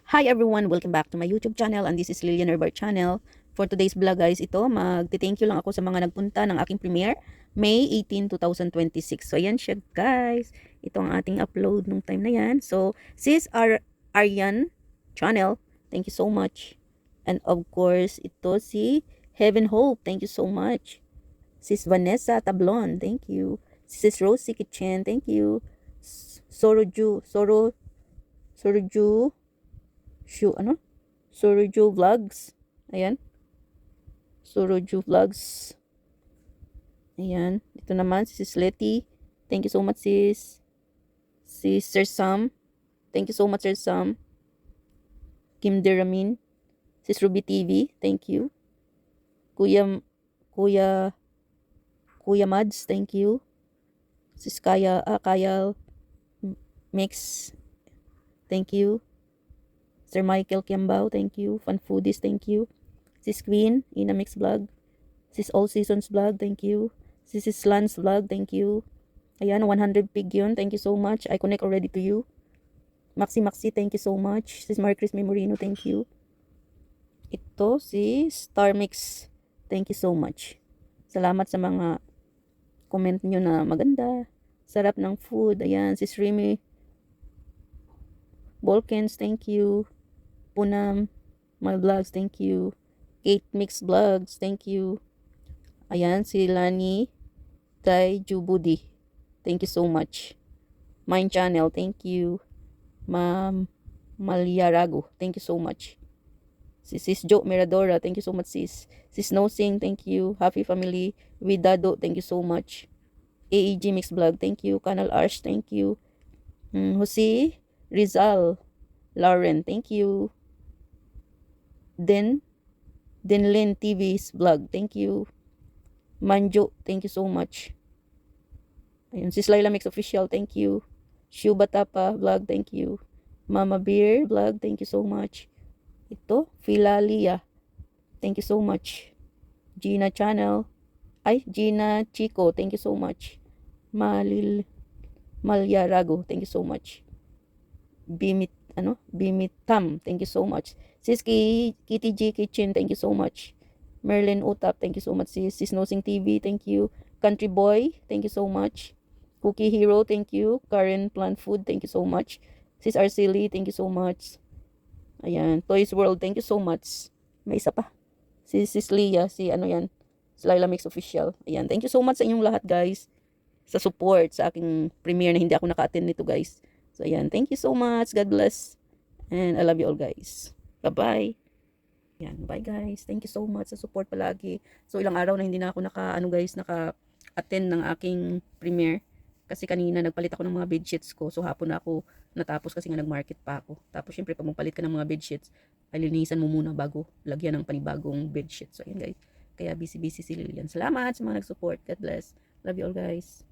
Hi everyone! Welcome back to my YouTube channel and this is Lilian Herbert channel. For today's vlog guys, ito magti-thank you lang ako sa mga nagpunta ng aking premiere May 18, 2026. So ayan siya guys. Ito ang ating upload nung time na yan. So sis Aryan channel, thank you so much. And of course, ito si Heaven Hope, thank you so much. Sis Vanessa Tablon, thank you. Sis Rosie Kitchen, thank you. Soroju Soroju Vlogs. Ayan. Soroju Vlogs. Ayan. Ito naman, si Sis Letty. Thank you so much, sis. Si Sir Sam. Thank you so much, Sir Sam. Kim Deramin. Sis Ruby TV. Thank you. Kuya Mads. Thank you. Sis Kayal Mix. Thank you. Sir Michael Kiambao, thank you. Fun Foodies, thank you. Sis Queen, Ina Mix Vlog. Sis All Seasons Vlog, thank you. Sis Lance Vlog, thank you. Ayan, 100 pig yun, thank you so much. I connect already to you. Maxi, thank you so much. Sis Marcris Memorino, thank you. Ito, si Star Mix, thank you so much. Salamat sa mga comment nyo na maganda. Sarap ng food. Ayan, Sis Remy Balkans, thank you. Punam, my vlogs, thank you. Kate Mix Vlogs, thank you. Ayan, si Lani Tay Jubudi, thank you so much. Mine channel, thank you. Ma'am Malyarago, thank you so much. Si Sis Jo Miradora, thank you so much sis. Sis Nosing, thank you. Happy Family Widado, thank you so much. AEG Mix Vlog, thank you. Canal Arch, thank you. Jose Rizal Lauren, thank you. Denlin TV's vlog, thank you. Manjo, thank you so much. Ayun, si Laila Mix Official, thank you. Shu Batapa vlog, thank you. Mama Beer vlog, thank you so much. Ito, Philalia, thank you so much. Gina Channel, Gina Chico, thank you so much. Malyarago, thank you so much. Bimitam, thank you so much. Sis Kitty G Kitchen, thank you so much. Merlin Utap, thank you so much. Sis Nosing TV, thank you. Country Boy, thank you so much. Cookie Hero, thank you. Karen Plant Food, thank you so much. Sis Arceli, thank you so much. Ayan, Toys World, thank you so much. May isa pa. Sis Leah, si Laila Mix Official. Ayan, thank you so much sa inyong lahat guys. Sa support sa aking premiere na hindi ako naka-attend nito guys. So ayan, thank you so much. God bless. And I love you all guys. Bye-bye. Yan, bye guys. Thank you so much sa support palagi. So ilang araw na hindi na ako naka-attend ng aking premiere. Kasi kanina nagpalit ako ng mga bedsheets ko. So hapon na ako natapos kasi nga nag-market pa ako. Tapos syempre pag magpalit ka ng mga bedsheets, ay linisan mo muna bago lagyan ng panibagong bedsheet. So ayan guys. Kaya busy si Lilian. Salamat sa mga nag-support. God bless. Love you all guys.